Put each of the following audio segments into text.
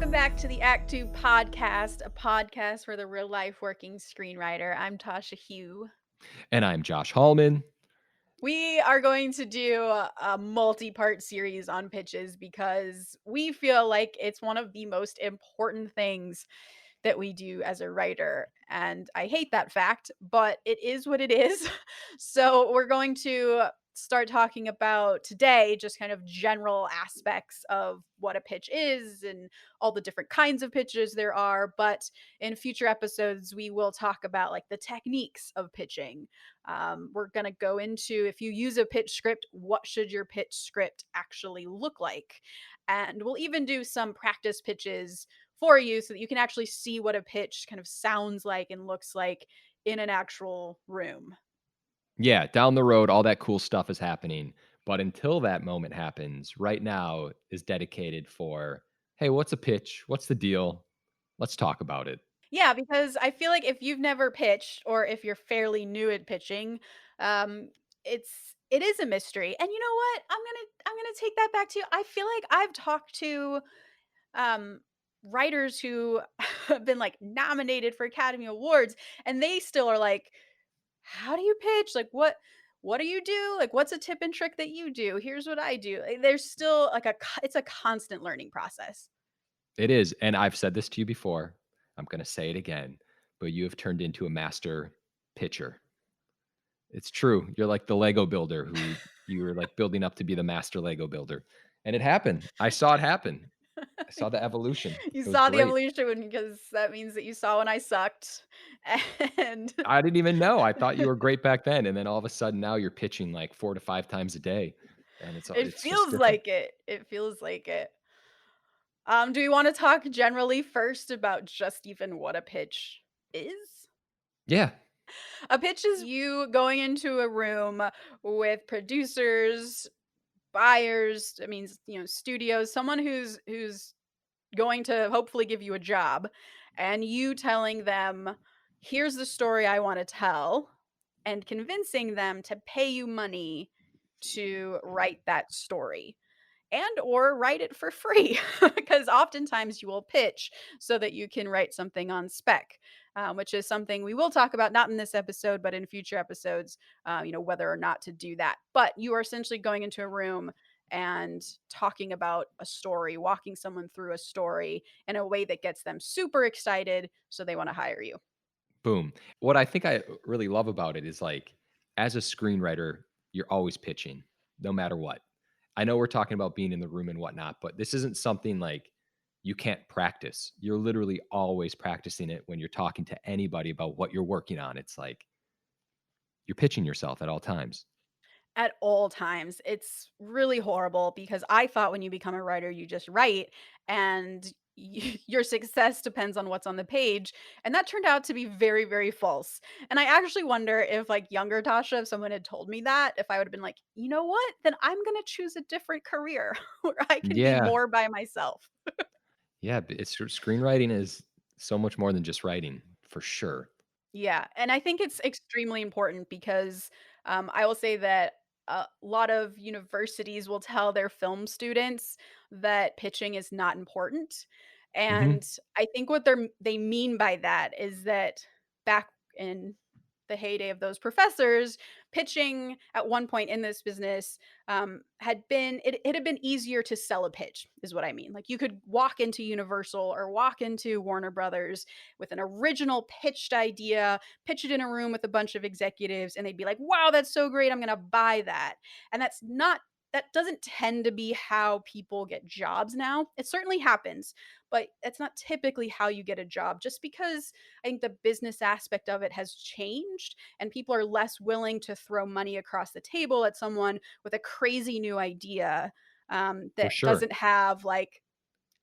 Welcome back to the Act Two podcast, a podcast for the real life working screenwriter. I'm Tasha Hugh. And I'm Josh Hallman. We are going to do a multi part series on pitches because we feel like it's one of the most important things that we do as a writer. And I hate that fact, but it is what it is. So we're going to start talking about today just kind of general aspects of what a pitch is and all the different kinds of pitches there are. But in future episodes, we will talk about like the techniques of pitching. We're going to go into if you use a pitch script, what should your pitch script actually look like? And we'll even do some practice pitches for you so that you can actually see what a pitch kind of sounds like and looks like in an actual room. Yeah, down the road, all that cool stuff is happening. But until that moment happens, right now is dedicated for, hey, what's a pitch? What's the deal? Let's talk about it. Yeah, because I feel like if you've never pitched or if you're fairly new at pitching, um, it is a mystery. And you know what? I'm gonna take that back to you. I feel like I've talked to um writers who have been like nominated for Academy Awards and they still are like, how do you pitch? Like what do you do? Like what's a tip and trick that you do? Here's what I do. Like, there's still like it's a constant learning process. It is. And I've said this to you before. I'm going to say it again, but you have turned into a master pitcher. It's true. You're like the Lego builder who you were like building up to be the master Lego builder. And it happened. I saw it happen. I saw the evolution. You It was saw the great. evolution because that means that you saw when I sucked. And I didn't even know. I thought you were great back then, and then all of a sudden now you're pitching like 4 to 5 times a day, and it it's just feels different. like it. It feels like it. Do we want to talk generally first about just even what a pitch is? Yeah. A pitch is you going into a room with producers, buyers, it means, studios, someone who's going to hopefully give you a job and you telling them, "Here's the story I want to tell," and convincing them to pay you money to write that story and or write it for free because oftentimes you will pitch so that you can write something on spec, which is something we will talk about not in this episode but in future episodes, whether or not to do that. But you are essentially going into a room and talking about a story, walking someone through a story in a way that gets them super excited so they want to hire you. Boom. What I think I really love about it is, like, as a screenwriter, you're always pitching no matter what. I know we're talking about being in the room and whatnot, but this isn't something like you can't practice. You're literally always practicing it when you're talking to anybody about what you're working on. It's like you're pitching yourself at all times. At all times. It's really horrible because I thought when you become a writer, you just write and your success depends on what's on the page. And that turned out to be very, very false. And I actually wonder if, like, younger Tasha, if someone had told me that, if I would have been like, you know what? Then I'm going to choose a different career where I can be Yeah. more by myself. Yeah, b it's screenwriting is so much more than just writing, for sure. Yeah, and I think it's extremely important because, I will say that a lot of universities will tell their film students that pitching is not important, Mhm. and I think what they mean by that is that back in the heyday of those professors, pitching at one point in this business, it had been easier to sell a pitch, is what I mean. Like you could walk into Universal or walk into Warner Brothers with an original pitched idea, pitch it in a room with a bunch of executives, and they'd be like, "Wow, that's so great! I'm going to buy that." And that doesn't tend to be how people get jobs now. It certainly happens, but it's not typically how you get a job just because I think the business aspect of it has changed and people are less willing to throw money across the table at someone with a crazy new idea, For that sure. doesn't have like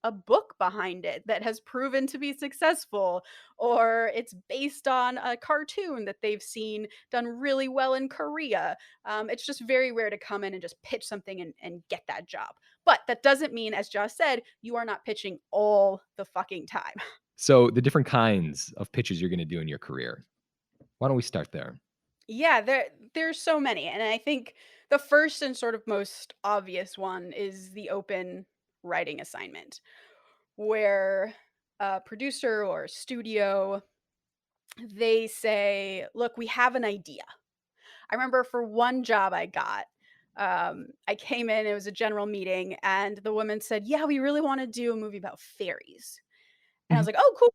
a book behind it that has proven to be successful, or it's based on a cartoon that they've seen done really well in Korea. It's just very rare to come in and just pitch something and get that job. But that doesn't mean, as Josh said, you are not pitching all the fucking time. So, the different kinds of pitches you're gonna do in your career. Why don't we start there? Yeah, there's so many, and I think the first and sort of most obvious one is the open writing assignment, where a producer or a studio, they say, "Look, we have an idea." I remember for one job I got, I came in, it was a general meeting, and the woman said, "Yeah, we really wanna do a movie about fairies." And I was Mhm. like, "Oh, cool.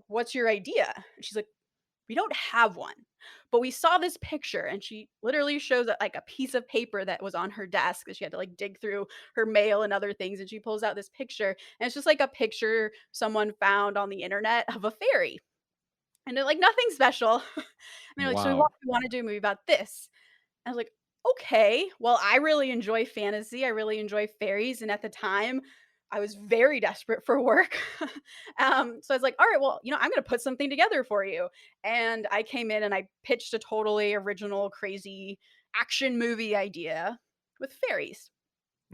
What's your idea?" And she's like, "We don't have one, but we saw this picture." And she literally shows, like, a piece of paper that was on her desk that she had to, like, dig through her mail and other things, and she pulls out this picture, and it's just, like, a picture someone found on the internet of a fairy. And they're like, "Nothing special." And they're like, "So Wow. we wanna do a movie about this." I was like, "Okay, well, I really enjoy fantasy, I really enjoy fairies," and at the time, I was very desperate for work. So I was like, "Alright, well, I'm gonna put something together for you." And I came in and I pitched a totally original, crazy action movie idea with fairies.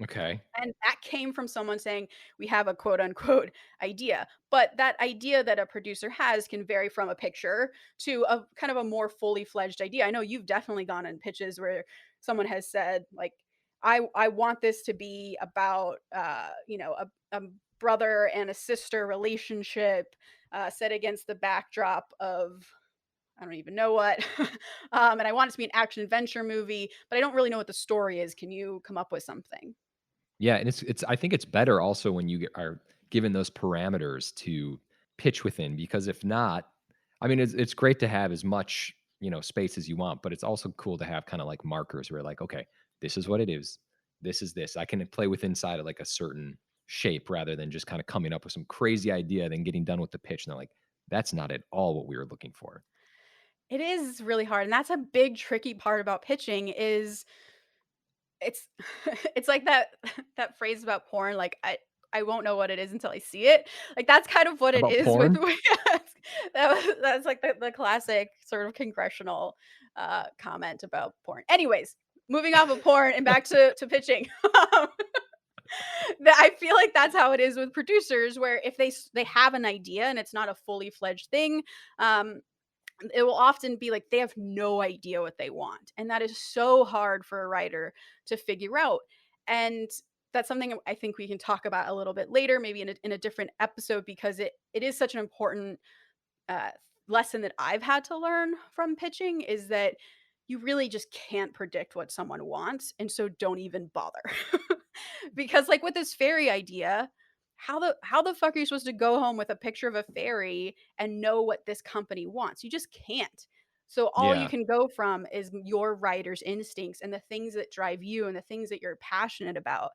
Okay. And that came from someone saying, "We have a quote unquote idea." But that idea that a producer has can vary from a picture to a kind of a more fully fledged idea. I know you've definitely gone in pitches where someone has said, like, I want this to be about a brother and a sister relationship set against the backdrop of I don't even know what. And I want it to be an action adventure movie, but I don't really know what the story is. Can you come up with something? Yeah, and it's I think it's better also when are given those parameters to pitch within, because if not, I mean, it's great to have as much, space as you want, but it's also cool to have kinda like markers where like, "Okay, this is what it is. This is this." I can play with inside of like a certain shape rather than just kinda coming up with some crazy idea, then getting done with the pitch, and they're like, "That's not at all what we were looking for." It is really hard, and that's a big tricky part about pitching is it's it's like that that phrase about porn, like, I won't know what it is until I see it. Like, that's kind of what it About is with porn? that's like the classic sort of congressional, comment about porn. Anyways, moving off of porn and back to pitching. I feel like that's how it is with producers, where if they have an idea and it's not a fully fledged thing, um, it will often be like they have no idea what they want. And that is so hard for a writer to figure out. And that's something I think we can talk about a little bit later, maybe in a different episode, because it is such an important uh, lesson that I've had to learn from pitching is that you really just can't predict what someone wants. And so don't even bother. Because like with this fairy idea, how the fuck are you supposed to go home with a picture of a fairy and know what this company wants? You just can't. So all you Yeah. can go from is your writer's instincts and the things that drive you and the things that you're passionate about.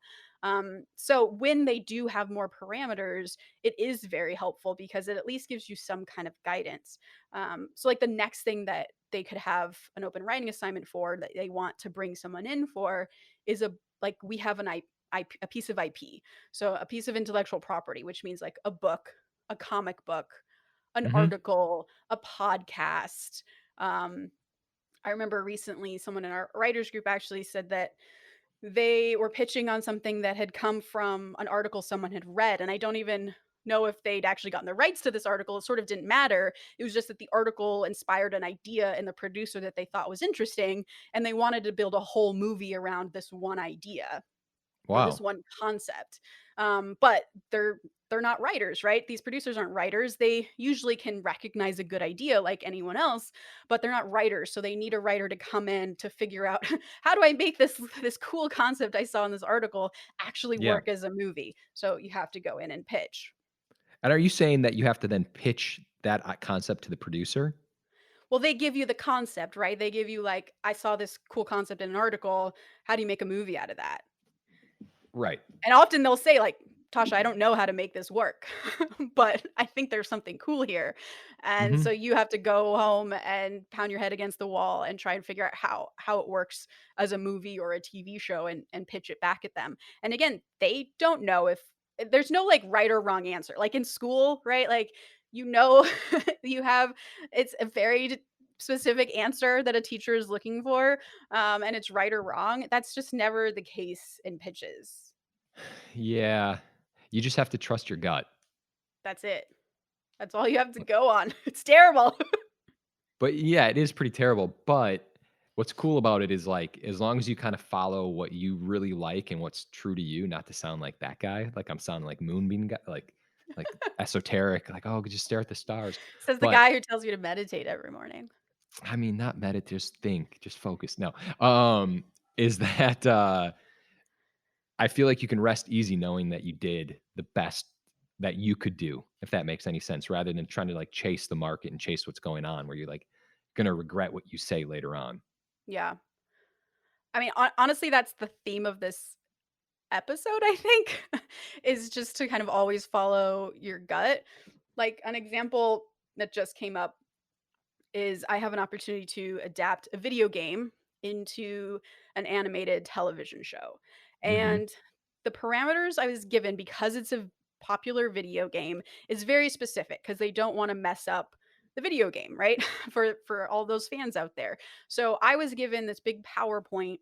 So when they do have more parameters, it is very helpful because it at least gives you some kind of guidance. So like the next thing that they could have an open writing assignment for that they want to bring someone in for is we have a piece of IP. So a piece of intellectual property, which means like a book, a comic book, an Mhm. article, a podcast. Um, I remember recently someone in our writers group actually said that they were pitching on something that had come from an article someone had read, and I don't even know if they'd actually gotten the rights to this article. It sort of didn't matter. It was just that the article inspired an idea in the producer that they thought was interesting, and they wanted to build a whole movie around this one idea or this Wow. one concept. But they're not writers, right? These producers aren't writers. They usually can recognize a good idea like anyone else, but they're not writers. So they need a writer to come in to figure out how do I make this cool concept I saw in this article actually Yeah. work as a movie. So you have to go in and pitch. And are you saying that you have to then pitch that, concept to the producer? Well, they give you the concept, right? They give you like, I saw this cool concept in an article. How do you make a movie out of that? Right. And often they'll say like, "Tasha, I don't know how to make this work, but I think there's something cool here." And Mhm. so you have to go home and pound your head against the wall and try and figure out how it works as a movie or a TV show and pitch it back at them. And again, they don't know if there's no like right or wrong answer. Like in school, right? Like you know you have it's a very specific answer that a teacher is looking for and it's right or wrong. That's just never the case in pitches. Yeah. You just have to trust your gut. That's it. That's all you have to go on. It's terrible. But yeah, it is pretty terrible, but What's cool about it is, like, as long as you kinda follow what you really like and what's true to you, not to sound like that guy, like I'm sounding like Moonbeam guy, like esoteric, like, "Oh, just stare at the stars." Says the But, guy who tells you to meditate every morning. I mean, not meditate, just think, just focus. No, is that, I feel like you can rest easy knowing that you did the best that you could do, if that makes any sense, rather than trying to, like, chase the market and chase what's going on where you're, like, gonna regret what you say later on. Yeah. I mean, honestly, that's the theme of this episode, I think, is just to kind of always follow your gut. Like, an example that just came up is I have an opportunity to adapt a video game into an animated television show. Mhm. And the parameters I was given, because it's a popular video game, is very specific because they don't want to mess up the video game, right? For all those fans out there. So I was given this big PowerPoint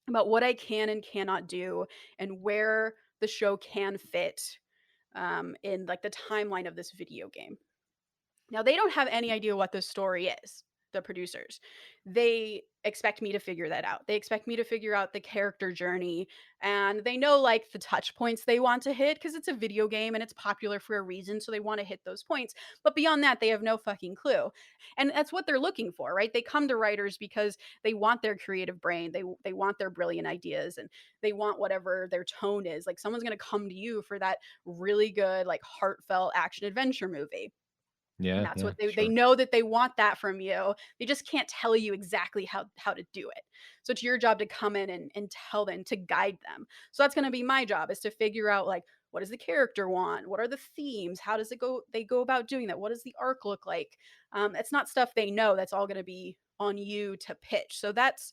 about what I can and cannot do and where the show can fit in like the timeline of this video game. Now they don't have any idea what the story is, the producers. They expect me to figure that out. They expect me to figure out the character journey, and they know like the touch points they want to hit because it's a video game and it's popular for a reason, so they want to hit those points. But beyond that, they have no fucking clue. And that's what they're looking for, right? They come to writers because they want their creative brain. They want their brilliant ideas, and they want whatever their tone is. Like someone's going to come to you for that really good like heartfelt action adventure movie, and Yeah, that's yeah, what they sure. know that they want that from you. They just can't tell you exactly how to do it. So it's your job to come in and tell them, to guide them. So that's gonna be my job, is to figure out like, what does the character want? What are the themes? How does it go they go about doing that? What does the arc look like? It's not stuff they know. That's all gonna be on you to pitch. So that's,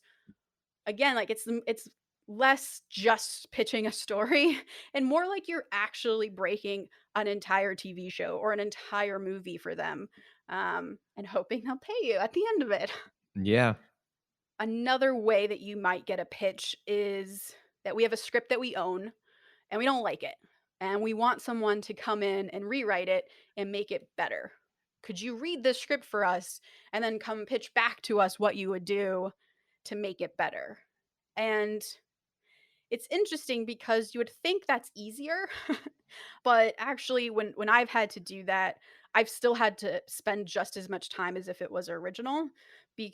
again, like it's less just pitching a story and more like you're actually breaking an entire TV show or an entire movie for them, and hoping they'll pay you at the end of it. Yeah. Another way that you might get a pitch is that we have a script that we own and we don't like it, and we want someone to come in and rewrite it and make it better. Could you read this script for us and then come pitch back to us what you would do to make it better? And it's interesting because you would think that's easier, but actually when I've had to do that, I've still had to spend just as much time as if it was original,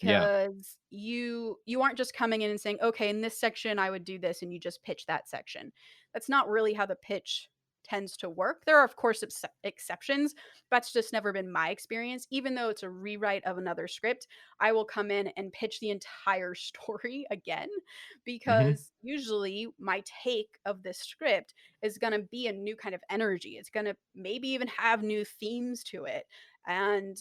Yeah. because you aren't just coming in and saying, "Okay, in this section I would do this," and you just pitch that section. That's not really how the pitch tends to work. There are of course exceptions. That's just never been my experience. Even though it's a rewrite of another script, I will come in and pitch the entire story again, Mhm. because usually my take of this script is going to be a new kind of energy. It's going to maybe even have new themes to it. And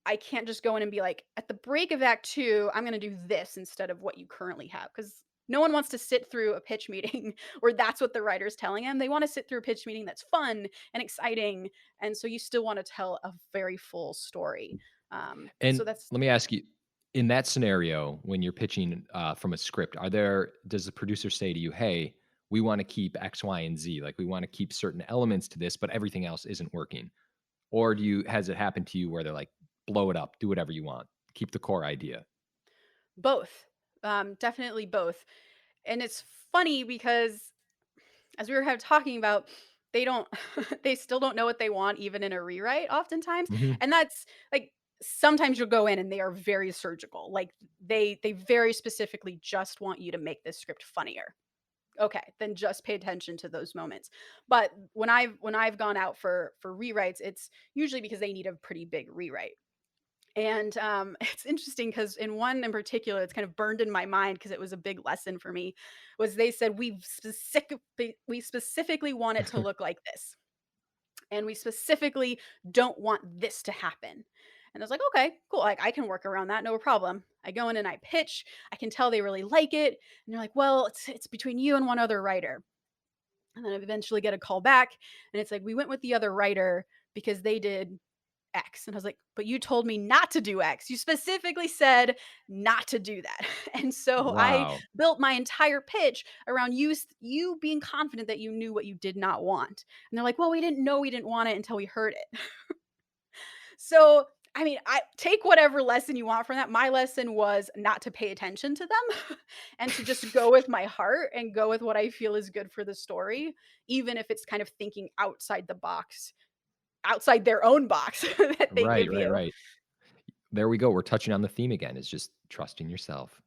I can't just go in and be like, at the break of act 2, I'm going to do this instead of what you currently have, because no one wants to sit through a pitch meeting where that's what the writer's telling them. They want to sit through a pitch meeting that's fun and exciting. And so you still want to tell a very full story. So And that's, let me ask you, in that scenario, when you're pitching, from a script, does the producer say to you, "Hey, we wanna keep X, Y, and Z, like, we wanna keep certain elements to this, but everything else isn't working?" Or has it happened to you where they're like, "Blow it up, do whatever you want, keep the core idea?" both. Definitely both. And it's funny because, as we were talking about, they don't they still don't know what they want even in a rewrite oftentimes. Mhm. And that's like, sometimes you'll go in and they are very surgical. Like they very specifically just want you to make this script funnier. Okay, then just pay attention to those moments. But when I've gone out for rewrites, it's usually because they need a pretty big rewrite. And, it's interesting because in one in particular, it's kind of burned in my mind because it was a big lesson for me, was they said, we specifically want it to look like this, and we specifically don't want this to happen." And I was like, "Okay, cool, like, I can work around that, no problem." I go in and I pitch, I can tell they really like it, and they're like, "Well, it's between you and one other writer." And then I eventually get a call back, and it's like, "We went with the other writer because they did X." And I was like, "But you told me not to do X. You specifically said not to do that." And so I Wow. built my entire pitch around you being confident that you knew what you did not want. And they're like, "Well, we didn't know we didn't want it until we heard it." So I mean, I take whatever lesson you want from that. My lesson was not to pay attention to them and to just go with my heart and go with what I feel is good for the story, even if it's kind of thinking outside the box, outside their own box that they Right, give right, you. right. There we go. We're touching on the theme again. Is just trusting yourself.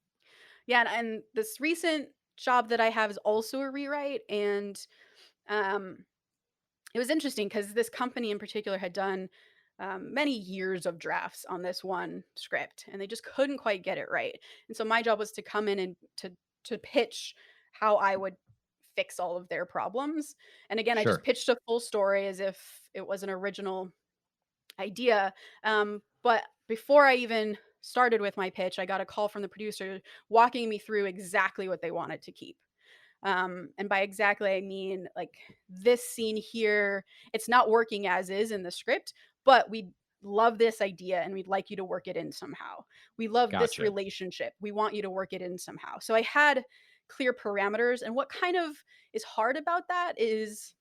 Yeah, and this recent job that I have is also a rewrite, and um it was interesting because this company in particular had done many years of drafts on this one script, and they just couldn't quite get it right. And so my job was to come in and to pitch how I would fix all of their problems. And again, I just Sure, pitched a full story as if it was an original idea. But before I even started with my pitch, I got a call from the producer walking me through exactly what they wanted to keep. And by exactly, I mean like this scene here, it's not working as is in the script, but we love this idea and we'd like you to work it in somehow. We love this gotcha. relationship. We want you to work it in somehow. So I had clear parameters. And what kind of is hard about that is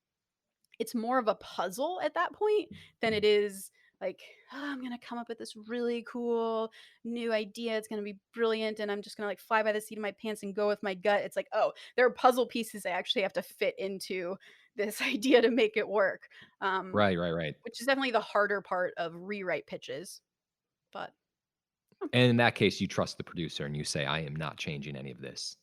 it's more of a puzzle at that point than it is like, "Oh, I'm gonna come up with this really cool new idea. It's gonna be brilliant, and I'm just gonna like fly by the seat of my pants and go with my gut." It's like, oh, there are puzzle pieces I actually have to fit into this idea to make it work, um, Right, right, right. which is definitely the harder part of rewrite pitches. But And in that case, you trust the producer and you say, "I am not changing any of this."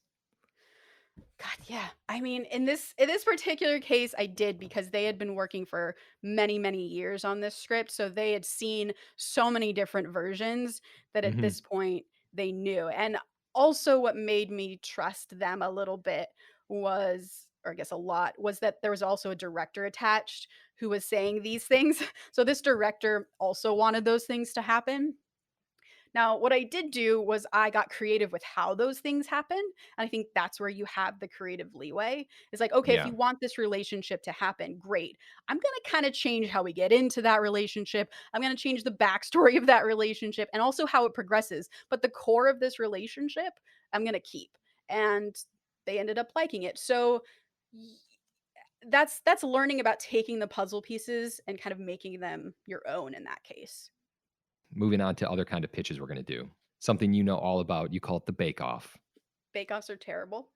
God, yeah. I mean, in this particular case, I did because they had been working for many, many years on this script, so they had seen so many different versions that at Mhm. this point they knew. And also what made me trust them a little bit was, or I guess a lot, was that there was also a director attached who was saying these things. So this director also wanted those things to happen. Now, what I did do was I got creative with how those things happen. And I think that's where you have the creative leeway. It's like, okay, if Yeah. you want this relationship to happen, great. I'm going to kind of change how we get into that relationship. I'm going to change the backstory of that relationship and also how it progresses. But the core of this relationship, I'm going to keep. And they ended up liking it. So y- that's learning about taking the puzzle pieces and kind of making them your own in that case. Moving on to other kind of pitches we're gonna do. Something you know all about, you call it the bake off. Bake-offs are terrible,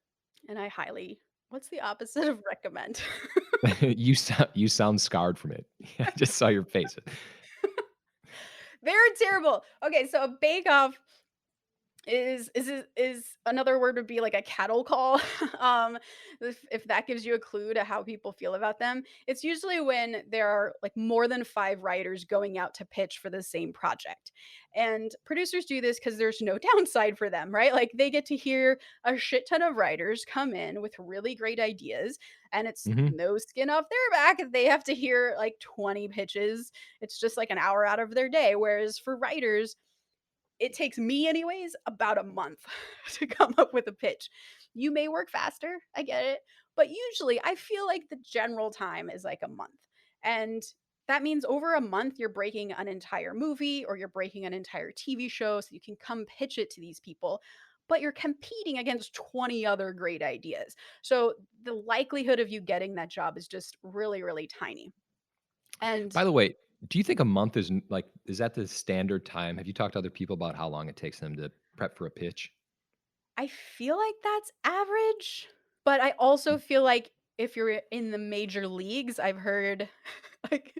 and I highly what's the opposite of recommend? You sound scarred from it. I just saw your face. They're terrible. Okay, so a bake-off is another word would be like a cattle call. um if that gives you a clue to how people feel about them, it's usually when there are like more than 5 writers going out to pitch for the same project. And producers do this because there's no downside for them, right? Like they get to hear a shit ton of writers come in with really great ideas, and it's Mhm. no skin off their back if they have to hear like 20 pitches. It's just like an hour out of their day, whereas for writers it takes me anyways about a month to come up with a pitch. You may work faster, I get it, but usually I feel like the general time is like a month. And that means over a month you're breaking an entire movie or you're breaking an entire TV show so you can come pitch it to these people, but you're competing against 20 other great ideas. So the likelihood of you getting that job is just really, really tiny. And By the way, do you think a month is that the standard time? Have you talked to other people about how long it takes them to prep for a pitch? I feel like that's average, but I also feel like if you're in the major leagues, I've heard like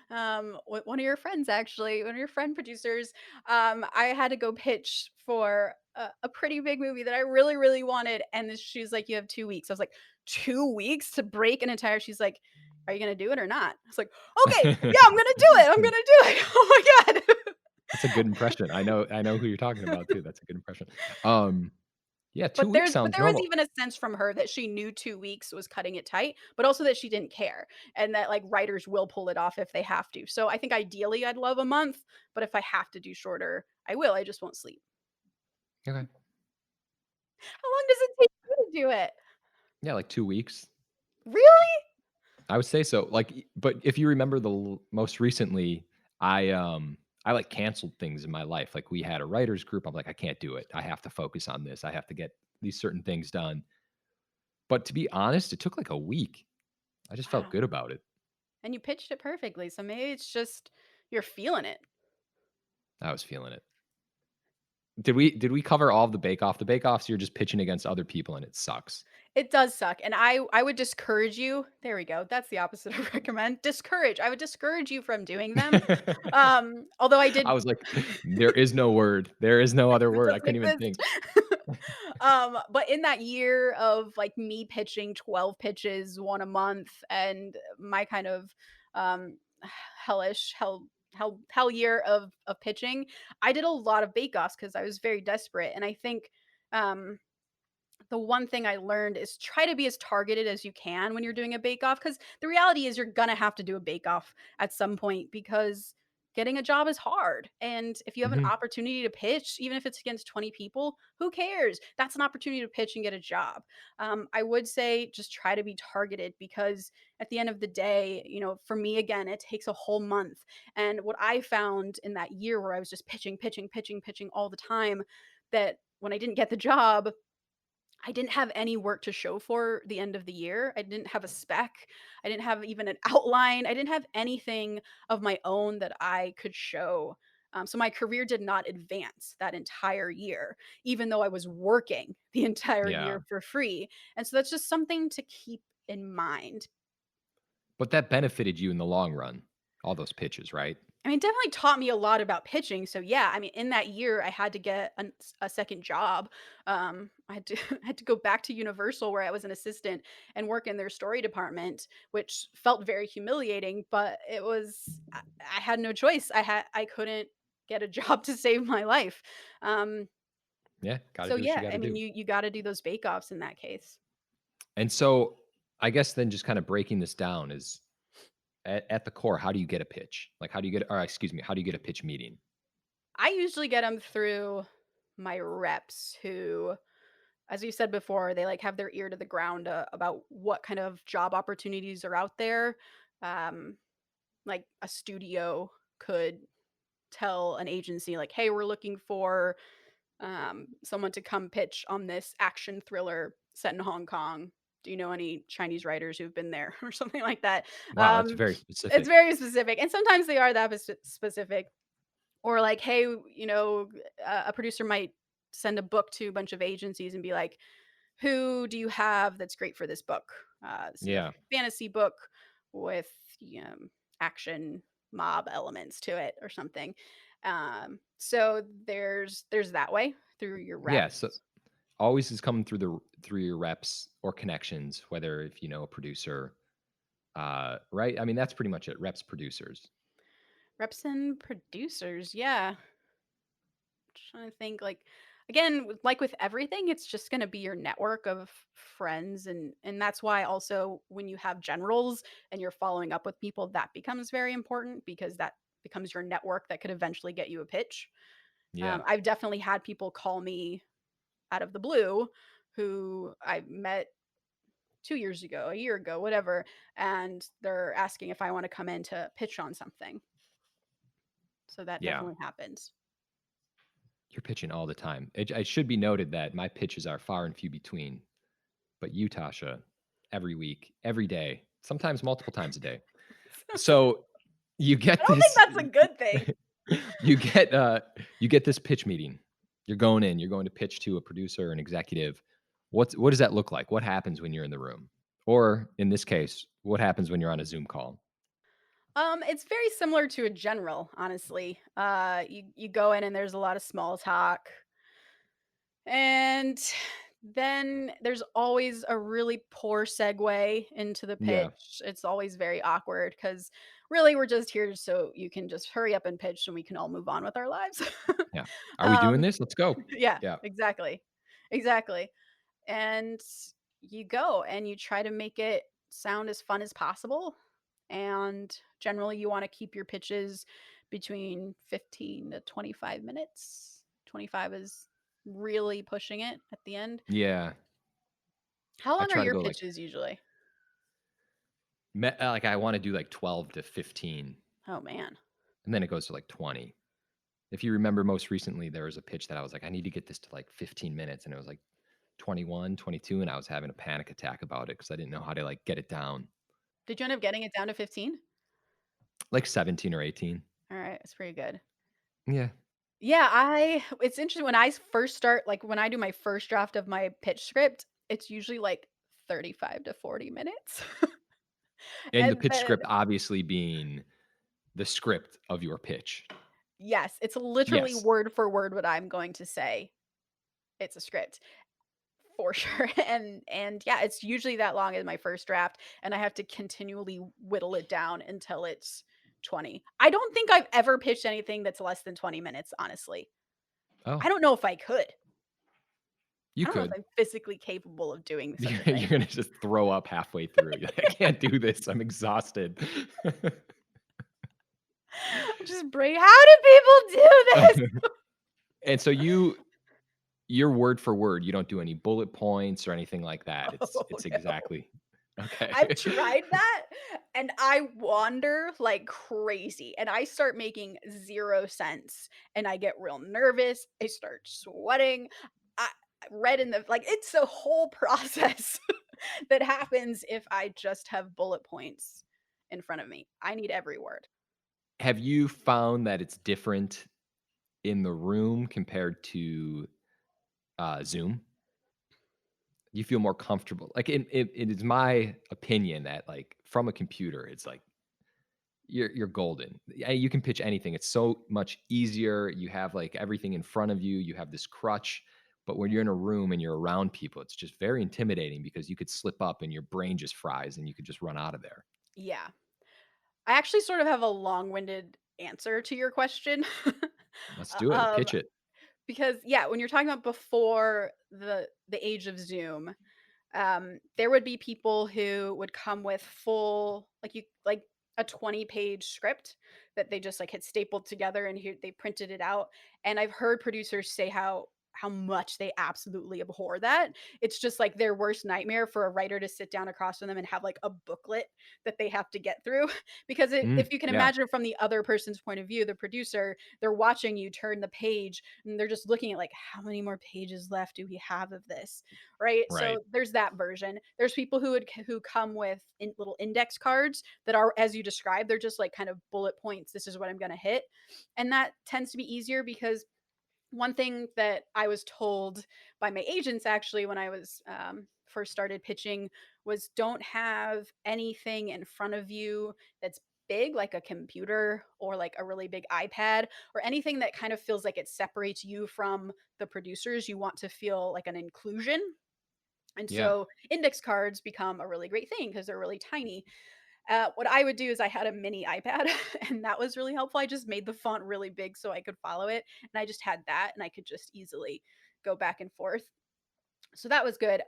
one of your friends actually, one of your friend producers, I had to go pitch for a pretty big movie that I really, really wanted. And she's like, you have 2 weeks. I was like, 2 weeks to break an entire, she's like, are you gonna do it or not? I was like, okay, yeah, I'm gonna do it. I'm gonna do it. Oh my God. That's a good impression. I know who you're talking about too. That's a good impression. Um, yeah, 2 But weeks sounds there was normal. even a sense from her that she knew 2 weeks was cutting it tight, but also that she didn't care, and that, like, writers will pull it off if they have to. So I think ideally I'd love a month, but if I have to do shorter, I will, I just won't sleep. Okay. How long does it take you to do it? Yeah, like 2 weeks. Really? I would say so. Like, but if you remember most recently, I like canceled things in my life. Like we had a writers group. I'm like, I can't do it. I have to focus on this. I have to get these certain things done. But to be honest, it took like a week. I just felt Wow. good about it. And you pitched it perfectly, so maybe it's just you're feeling it. I was feeling it. Did we cover all of the bake-off? The bake-offs, you're just pitching against other people and it sucks. It does suck, and I would discourage you there we go, that's the opposite of recommend, discourage, I would discourage you from doing them, although I I did was like, there is no word. There is no other it word. I doesn't couldn't even exist. think. But in that year of, like, me pitching 12 pitches, 1 a month, and my kind of, um, hellish hell year of pitching, I did a lot of bake-offs because I was very desperate, and I think, um the one thing I learned is try to be as targeted as you can when you're doing a bake off because the reality is you're gonna have to do a bake off at some point because getting a job is hard. And if you have an Mhm. opportunity to pitch, even if it's against 20 people, who cares? That's an opportunity to pitch and get a job. I would say just try to be targeted because at the end of the day, for me, again, it takes a whole month. And what I found in that year where I was just pitching, pitching, pitching, pitching all the time, that when I didn't get the job, I didn't have any work to show for the end of the year. I didn't have a spec. I didn't have even an outline. I didn't have anything of my own that I could show. So my career did not advance that entire year, even though I was working the entire Yeah. year for free. And so that's just something to keep in mind. But that benefited you in the long run, all those pitches, right? I mean, it definitely taught me a lot about pitching. So yeah, I mean, in that year, I had to get a second job. I had to I had to go back to Universal where I was an assistant and work in their story department, which felt very humiliating. But I had no choice. I couldn't get a job to save my life. Um, Yeah, gotta so do what you yeah, I gotta mean, do. you got to do those bake offs in that case. And so, I guess then just kinda breaking this down is at the core, how do you get a pitch? Like, how do you get or excuse me, how do you get a pitch meeting? I usually get them through my reps who, as you said before, they like have their ear to the ground about what kind of job opportunities are out there. Um, like a studio could tell an agency, like, "Hey, we're looking for someone to come pitch on this action thriller set in Hong Kong. Do you know any Chinese writers who've been there?" or something like that. Wow, that's Um, very it's specific. very specific, and sometimes they are that specific. Or like, hey, a producer might send a book to a bunch of agencies and be like, "Who do you have that's great for this book? This is a Yeah, fantasy book with, you know, action mob elements to it or something." So there's that way through your yeah, so reps. always is coming through your reps or connections, whether if you know a producer, right? I mean, that's pretty much it, reps, producers. Reps and producers, yeah. Trying to think, like, again, like with everything, it's just going to be your network of friends, and that's why also when you have generals and you're following up with people, that becomes very important because that becomes your network that could eventually get you a pitch. Yeah, I've definitely had people call me out of the blue who I met 2 years ago, a year ago, whatever, and they're asking if I want to come in to pitch on something. So that yeah. definitely happens. You're pitching all the time. It should be noted that my pitches are far and few between, but you, Tasha, every week, every day, sometimes multiple times a day. So you I get don't think this that's a good thing. you get you get this pitch meeting. You're going to pitch to a producer, an executive. What does that look like? What happens when you're in the room? Or in this case, what happens when you're on a Zoom call? It's very similar to a general, honestly. You go in and there's a lot of small talk, and then there's always a really poor segue into the Yeah, pitch. It's always very awkward because really we're just here so you can just hurry up and pitch, and we can all move on with our lives. yeah. Are we doing um, this? Let's go. yeah, Yeah, exactly, exactly. And you go and you try to make it sound as fun as possible. And generally, you want to keep your pitches between 15 to 25 minutes. 25 is really pushing it at the end. yeah. How I long are try to your go like pitches usually? like I want to do like 12 to 15, Oh, man. and then it goes to like 20. If you remember most recently, there was a pitch that I was like, I need to get this to like 15 minutes. And it was like 21, 22, and I was having a panic attack about it because I didn't know how to like get it down. Did you end up getting it down to 15? Like 17 or 18. All right. That's pretty good. Yeah. Yeah, I it's interesting when I first start like, when I do my first draft of my pitch script, it's usually, like, 35 to 40 minutes. And the And pitch then script obviously being the script of your pitch. yes, it's literally Yes. word for word what I'm going to say. It's a script. For sure, and yeah, it's usually that long in my first draft, and I have to continually whittle it down until it's 20. I don't think I've ever pitched anything that's less than 20 minutes, honestly. I Oh, don't know if I could. you I don't know if could. I'm physically capable of doing such a You're thing. gonna just throw up halfway through. You're like, "I can't do this. I'm exhausted." Just bring how do people do this? And so you're word for word. You don't do any bullet points or anything like that. Oh, It's no. exactly okay. I've tried that, and I wander like crazy, and I start making 0 sense, and I get real nervous, I start sweating, I red in the like, it's a whole process that happens if I just have bullet points in front of me. I need every word. Have you found that it's different in the room compared to, Zoom? You feel more comfortable like, it is my opinion that, like, from a computer, it's like you're golden. Yeah, you can pitch anything. It's so much easier. You have like everything in front of you. You have this crutch. But when you're in a room and you're around people, it's just very intimidating because you could slip up and your brain just fries and you could just run out of there. Yeah. I actually sort of have a long-winded answer to your question. Let's Uh, do it. um, Pitch it. because yeah, when you're talking about before the age of Zoom, there would be people who would come with full like a 20-page script that they just like had stapled together and here they printed it out. And I've heard producers say how much they absolutely abhor that. It's just like their worst nightmare for a writer to sit down across from them and have like a booklet that they have to get through because if you can Yeah. imagine from the other person's point of view, the producer, they're watching you turn the page and they're just looking at like how many more pages left do we have of this, right? Right. So there's that version. There's people who come with little index cards that are as you described, they're just like kind of bullet points. This is what I'm going to hit. And that tends to be easier because one thing that I was told by my agents actually when I was first started pitching was don't have anything in front of you that's big like a computer or like a really big iPad or anything that kind of feels like it separates you from the producers. You want to feel like an inclusion, and Yeah. so index cards become a really great thing because they're really tiny. What I would do is I had a mini iPad, and that was really helpful. I just made the font really big so I could follow it, and I just had that, and I could just easily go back and forth. So that was good.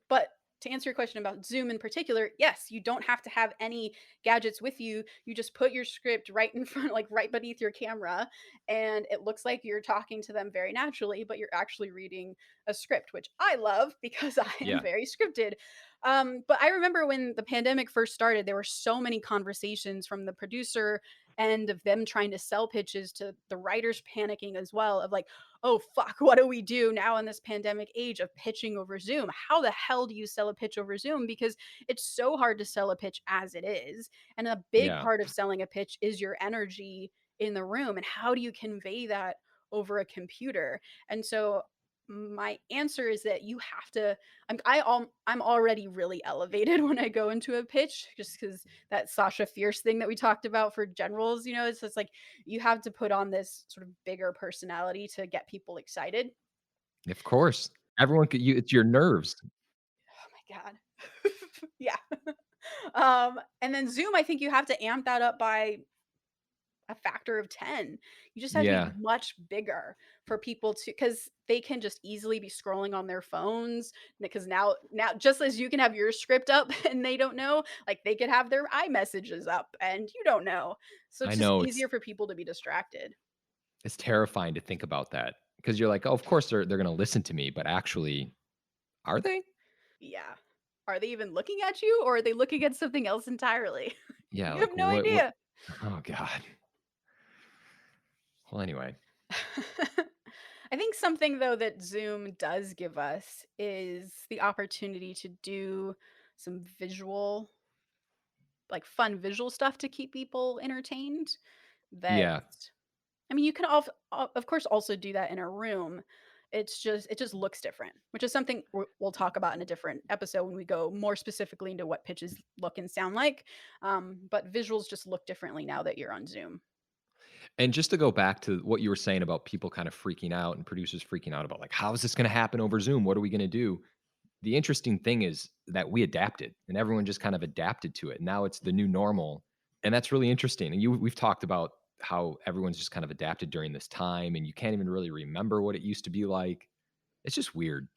But to answer your question about Zoom in particular, yes, you don't have to have any gadgets with you. You just put your script right in front, like right beneath your camera, and it looks like you're talking to them very naturally, but you're actually reading a script, which I love because I am Yeah. very scripted. But I remember when the pandemic first started, there were so many conversations from the producer end of them trying to sell pitches to the writers panicking as well of like, oh fuck, what do we do now in this pandemic age of pitching over Zoom? How the hell do you sell a pitch over Zoom? Because it's so hard to sell a pitch as it is. And a big Yeah. part of selling a pitch is your energy in the room. And how do you convey that over a computer? And so my answer is that you have to I'm already really elevated when I go into a pitch just because that Sasha Fierce thing that we talked about for generals, it's just like you have to put on this sort of bigger personality to get people excited. Of course. Everyone could you it's your nerves. Oh my god. Yeah. And then Zoom, I think you have to amp that up by a factor of 10. You just have to be Yeah. much bigger for people to cuz they can just easily be scrolling on their phones because now just as you can have your script up and they don't know, like they could have their iMessages up and you don't know. So I it's just know easier for people to be distracted. it's terrifying to think about that because 'cause you're like, "Oh, of course they're gonna listen to me," but actually, are they? Yeah. Are they even looking at you or are they looking at something else entirely? Yeah, You have like, no what idea. oh god. Well, anyway. I think something though that Zoom does give us is the opportunity to do some visual, like fun visual stuff to keep people entertained. That Yeah. I mean, you can of course also do that in a room. It just looks different, which is something we'll talk about in a different episode when we go more specifically into what pitches look and sound like. But visuals just look differently now that you're on Zoom. And just to go back to what you were saying about people kind of freaking out and producers freaking out about like, how is this going to happen over Zoom? What are we going to do? The interesting thing is that we adapted and everyone just kind of adapted to it. Now it's the new normal. And that's really interesting. And we've talked about how everyone's just kind of adapted during this time and you can't even really remember what it used to be like. It's just weird.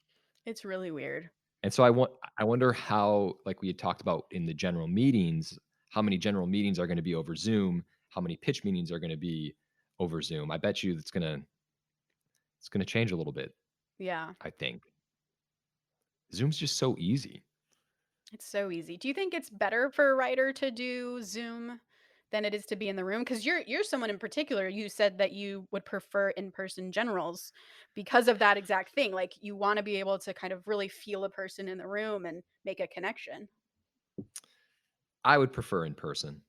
It's really weird. And so I wonder how, like we had talked about in the general meetings, how many general meetings are going to be over Zoom, how many pitch meetings are going to be over Zoom. I bet you it's gonna change a little bit, Yeah, I think. Zoom's just so easy. it's so easy. Do you think it's better for a writer to do Zoom than it is to be in the room? Because you're someone in particular. You said that you would prefer in person generals because of that exact thing. Like you want to be able to kind of really feel a person in the room and make a connection. I would prefer in person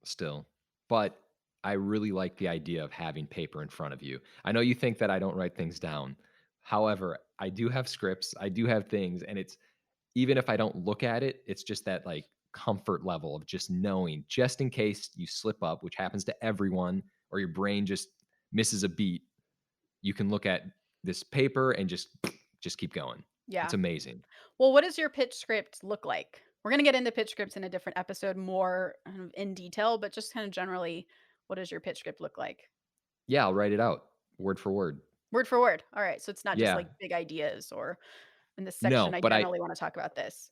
still, but I really like the idea of having paper in front of you. I know you think that I don't write things down. However, I do have scripts, I do have things, and it's even if I don't look at it, it's just that like comfort level of just knowing, just in case you slip up, which happens to everyone, or your brain just misses a beat, you can look at this paper and just keep going. It's Yeah. amazing. Well, what does your pitch script look like? We're gonna get into pitch scripts in a different episode more in detail, but just kind of generally, what does your pitch script look like? Yeah, I'll write it out word for word. Word for word. All right. So it's not just Yeah. like big ideas or in this section, No, I but generally want to talk about this.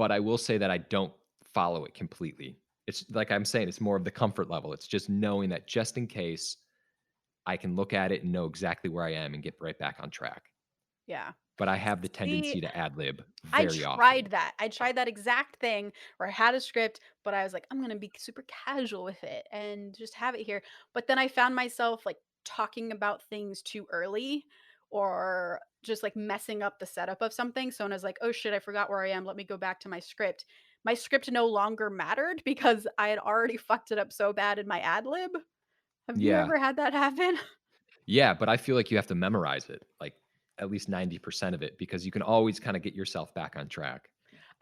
I will say that I don't follow it completely. It's like I'm saying, it's more of the comfort level. It's just knowing that just in case I can look at it and know exactly where I am and get right back on track. Yeah. But I have the See, tendency to ad lib I very often. tried that. I tried that exact thing where I had a script, but I was like, I'm going to be super casual with it and just have it here. But then I found myself like talking about things too early or just like messing up the setup of something. So when I was like, oh shit, I forgot where I am. Let me go back to my script. My script no longer mattered because I had already fucked it up so bad in my ad lib. Have you Yeah. ever had that happen? Yeah, but I feel like you have to memorize it, like at least 90% of it, because you can always kind of get yourself back on track.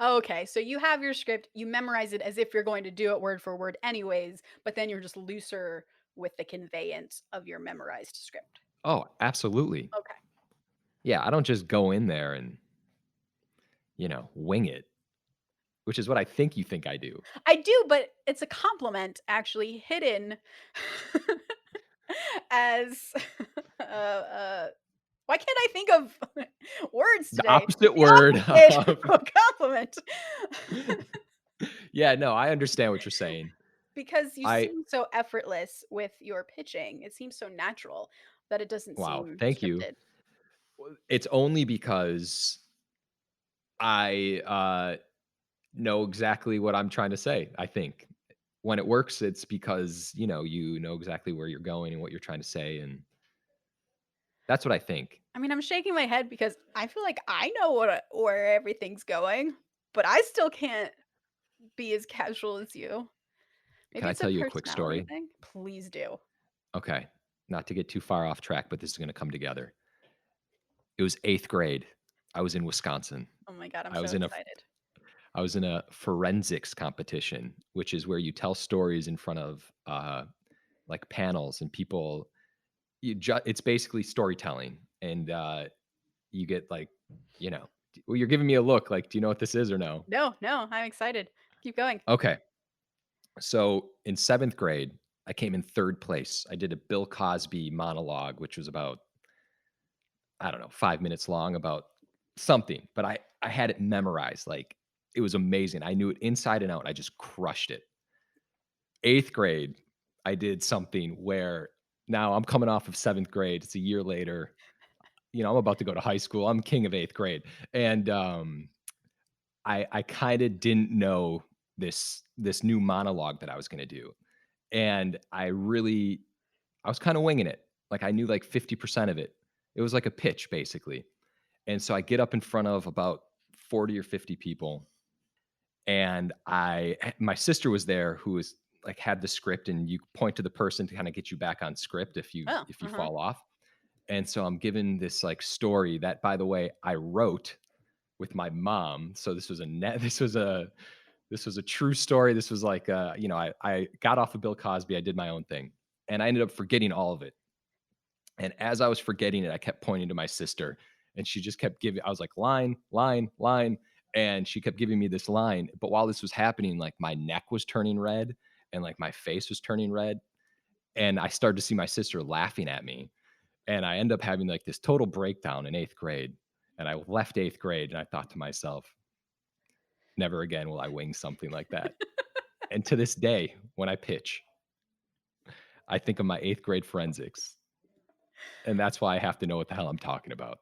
Okay, so you have your script, you memorize it as if you're going to do it word for word anyways, but then you're just looser with the conveyance of your memorized script. Oh, absolutely. Okay. Yeah, I don't just go in there and, wing it, which is what I think you think I do. I do, but it's a compliment actually hidden as why can't I think of words The today? opposite The word opposite of of compliment. Yeah, no, I understand what you're saying. Because you I seem so effortless with your pitching. It seems so natural that it doesn't Wow, seem thank you. scripted. Well, it's only because I, know exactly what I'm trying to say, I think. When it works, it's because, you know exactly where you're going and what you're trying to say, and that's what I think. I mean, I'm shaking my head because I feel like I know where everything's going, but I still can't be as casual as you. Can Maybe I it's a tell you a quick personality story? thing. Please do. Okay. Not to get too far off track, but this is gonna come together. It was 8th grade. I was in Wisconsin. Oh my god, I'm I so was in a excited. I was in a forensics competition, which is where you tell stories in front of, like, panels and people. It's basically storytelling, and, you get, like, well, you're giving me a look, like, do you know what this is or no? No, no, I'm excited. Keep going. Okay. So, in 7th grade, I came in 3rd place. I did a Bill Cosby monologue, which was about, I don't know, 5 minutes long about something, but I had it memorized, like, it was amazing. I knew it inside and out, I just crushed it. 8th grade, I did something where now I'm coming off of 7th grade, it's a year later, I'm about to go to high school, I'm king of 8th grade, and, I kinda didn't know this new monologue that I was gonna do, and I was kinda winging it, like, I knew, like, 50% of it. It was like a pitch, basically, and so I get up in front of about 40 or 50 people, and my sister was there who was like had the script and you point to the person to kind of get you back on script Oh, if you uh-huh. fall off. And so I'm given this like story that, by the way, I wrote with my mom. So this was a net. This was a true story. This was like, I got off of Bill Cosby. I did my own thing, and I ended up forgetting all of it. And as I was forgetting it, I kept pointing to my sister, and she just kept giving. I was like, line, line, line, and she kept giving me this line. But while this was happening, like my neck was turning red, and like my face was turning red, and I started to see my sister laughing at me, and I end up having like this total breakdown in 8th grade. And I left 8th grade and I thought to myself, never again will I wing something like that. And to this day, when I pitch, I think of my 8th grade forensics. And that's why I have to know what the hell I'm talking about.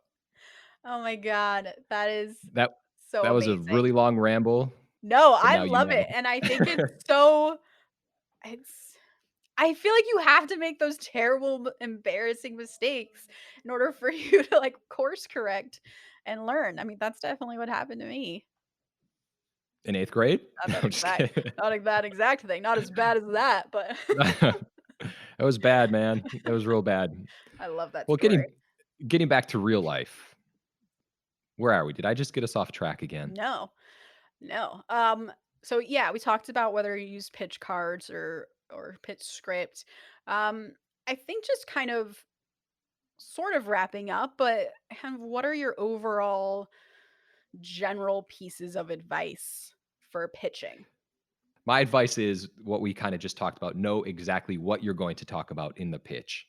Oh my god, that is That so that was a amazing. really long ramble, No, but I now you love know. it, and I think it's I feel like you have to make those terrible, embarrassing mistakes in order for you to, like, course correct and learn. I mean, that's definitely what happened to me. In 8th grade? Not No, that I'm just exact kidding. not that exact thing, not as bad as that, but It was bad, man. It was real bad. I love that Well, story. getting back to real life, where are we? Did I just get us off track again? No, no. So yeah, we talked about whether you use pitch cards or pitch script. Um, I think just kind of sort of wrapping up, but kind of what are your overall general pieces of advice for pitching? My advice is what we kind of just talked about. Know exactly what you're going to talk about in the pitch.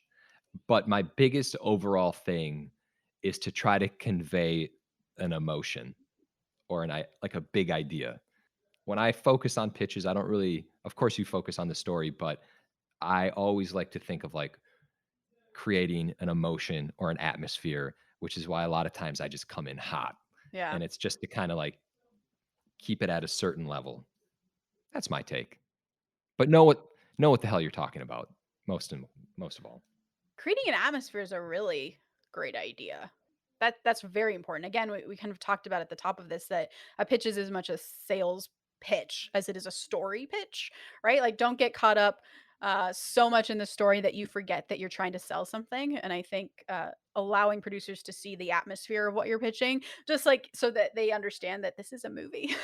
But my biggest overall thing is to try to convey an emotion or like a big idea. When I focus on pitches, I don't really, of course, you focus on the story, but I always like to think of like creating an emotion or an atmosphere, which is why a lot of times I just come in hot. Yeah. And it's just to kind of like keep it at a certain level. That's my take. But know what the hell you're talking about most of all. Creating an atmosphere is a really great idea. That's very important. Again, we kind of talked about at the top of this that a pitch is as much a sales pitch as it is a story pitch, right? Like don't get caught up so much in the story that you forget that you're trying to sell something. And I think allowing producers to see the atmosphere of what you're pitching, just like so that they understand that this is a movie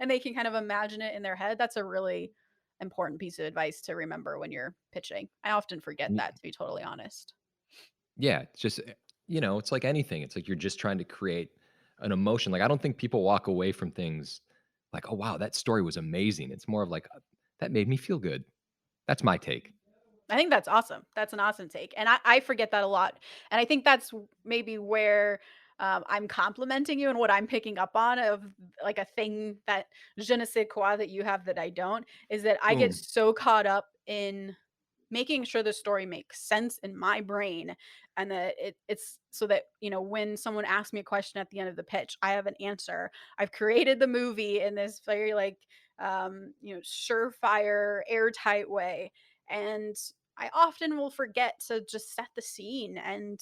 and they can kind of imagine it in their head. That's a really important piece of advice to remember when you're pitching. I often forget Y that, to be totally honest. Yeah, it's just, it's like anything. It's like you're just trying to create an emotion. Like, I don't think people walk away from things like, "Oh, wow, that story was amazing." It's more of like, "That made me feel good." That's my take. I think that's awesome. That's an awesome take, and I forget that a lot, and I think that's maybe where, I'm complimenting you and what I'm picking up on of, like, a thing that je ne sais quoi that you have that I don't, is that I get Boom. so caught up in making sure the story makes sense in my brain and that it's so that when someone asks me a question at the end of the pitch I have an answer. I've created the movie in this very like surefire airtight way, and I often will forget to just set the scene and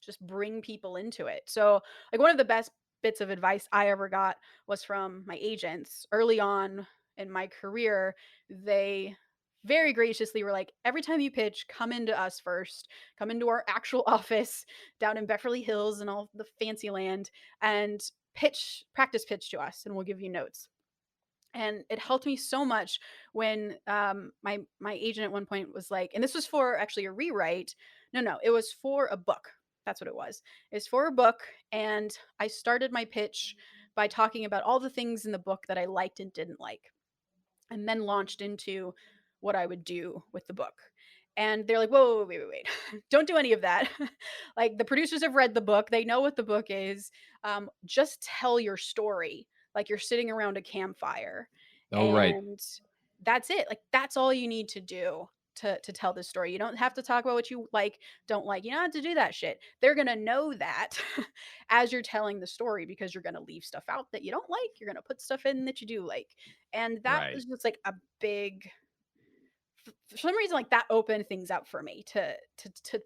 just bring people into it. So, like one of the best bits of advice I ever got was from my agents early on in my career. They very graciously were like, every time you pitch, come into us first, come into our actual office down in Beverly Hills and all the fancy land and practice pitch to us, and we'll give you notes. And it helped me so much when my agent at one point was like, and this was for actually a rewrite. No, it was for a book. That's what it was. It's for a book, and I started my pitch by talking about all the things in the book that I liked and didn't like, and then launched into what I would do with the book. And they're like, whoa, wait. Don't do any of that. Like, the producers have read the book, they know what the book is. Just tell your story like you're sitting around a campfire. Oh, right. And that's it. Like, that's all you need to do to tell the story. You don't have to talk about what you like, don't like. You don't have to do that shit. They're going to know that as you're telling the story because you're going to leave stuff out that you don't like. You're going to put stuff in that you do like. And that Right. was just like a big for some reason, like, that opened things up for me to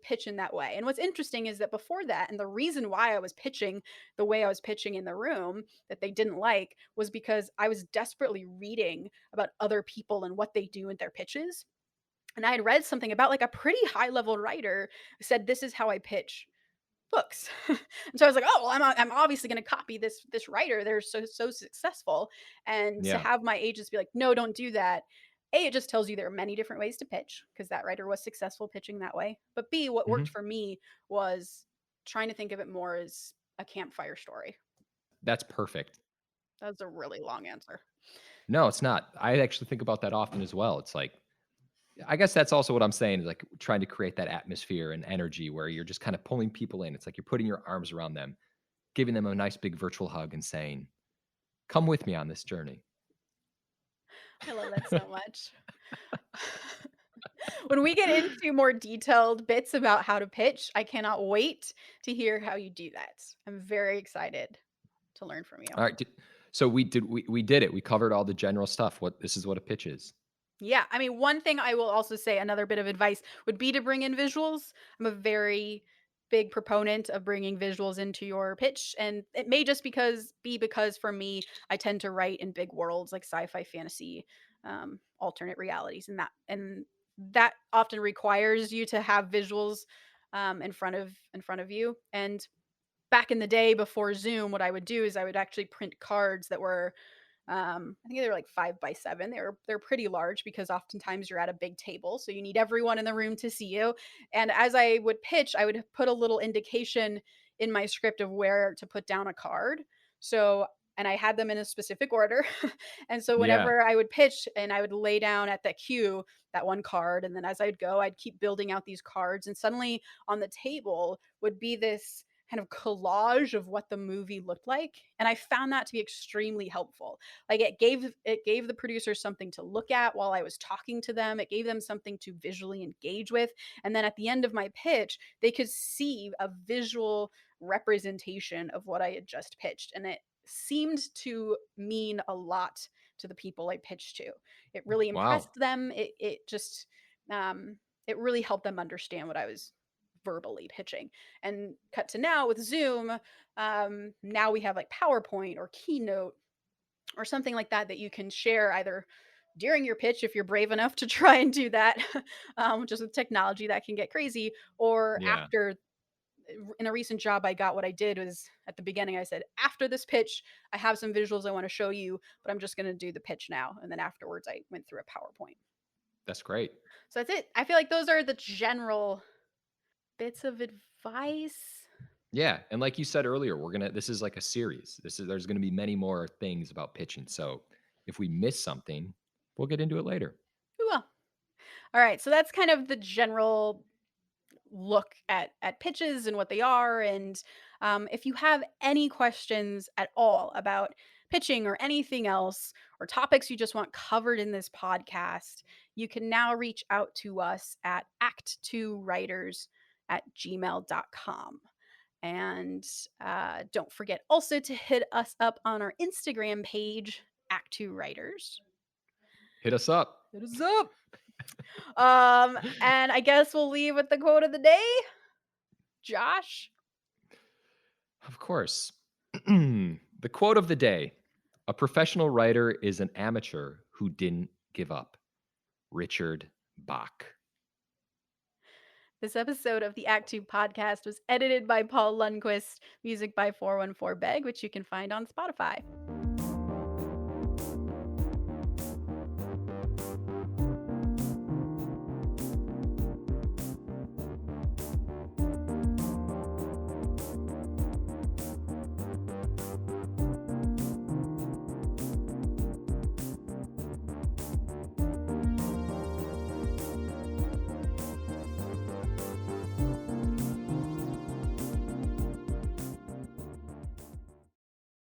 pitch in that way. And what's interesting is that before that, and the reason why I was pitching the way I was pitching in the room that they didn't like, was because I was desperately reading about other people and what they do in their pitches. And I had read something about, like, a pretty high level writer who said, "This is how I pitch books." And so I was like, "Oh, well, I'm obviously gonna copy this writer. They're so successful." And to Yeah. have my agents be like, "No, don't do that." A, it just tells you there are many different ways to pitch because that writer was successful pitching that way. But B, what worked Mhm. for me was trying to think of it more as a campfire story. That's perfect. That was a really long answer. No, it's not. I actually think about that often as well. It's like I guess that's also what I'm saying is like trying to create that atmosphere and energy where you're just kind of pulling people in. It's like you're putting your arms around them, giving them a nice big virtual hug and saying, "Come with me on this journey." I love that so much. When we get into more detailed bits about how to pitch, I cannot wait to hear how you do that. I'm very excited to learn from you. All right. So we did it. We covered all the general stuff. What this is what a pitch is. Yeah, I mean, one thing I will also say, another bit of advice would be to bring in visuals. I'm a very big proponent of bringing visuals into your pitch, and it may just because for me, I tend to write in big worlds like sci-fi, fantasy, alternate realities, and that often requires you to have visuals in front of you. And back in the day before Zoom, what I would do is I would actually print cards that were I think they were like 5 by 7. They're pretty large because oftentimes you're at a big table, so you need everyone in the room to see you. And as I would pitch, I would put a little indication in my script of where to put down a card. So and I had them in a specific order. And so Yeah, whenever I would pitch and I would lay down at that cue that one card, and then as I'd go, I'd keep building out these cards, and suddenly on the table would be this kind of collage of what the movie looked like. And I found that to be extremely helpful. Like, it gave the producers something to look at while I was talking to them. It gave them something to visually engage with. And then at the end of my pitch, they could see a visual representation of what I had just pitched. And it seemed to mean a lot to the people I pitched to. It really wow. impressed them. Um it really helped them understand what I was verbally pitching. And cut to now with Zoom, now we have like PowerPoint or Keynote or something like that that you can share either during your pitch if you're brave enough to try and do that, just with technology that can get crazy, or Yeah, after. In a recent job I got, what I did was at the beginning I said, "After this pitch, I have some visuals I want to show you, but I'm just going to do the pitch now." And then afterwards, I went through a PowerPoint. that's great. So that's it. I feel like those are the general bits of advice. Yeah, and like you said earlier, we're gonna this is like a series. This is there's gonna be many more things about pitching. So if we miss something, we'll get into it later. Well, all right. So that's kind of the general look at pitches and what they are. And if you have any questions at all about pitching or anything else, or topics you just want covered in this podcast, you can now reach out to us at act2writers@gmail.com. And don't forget also to hit us up on our Instagram page, Act2Writers. Hit us up. Hit us up. And I guess we'll leave with the quote of the day. Josh? Of course. The quote of the day: "A professional writer is an amateur who didn't give up." Richard Bach. This episode of the Act Two podcast was edited by Paul Lundquist, music by 414 Beg, which you can find on Spotify.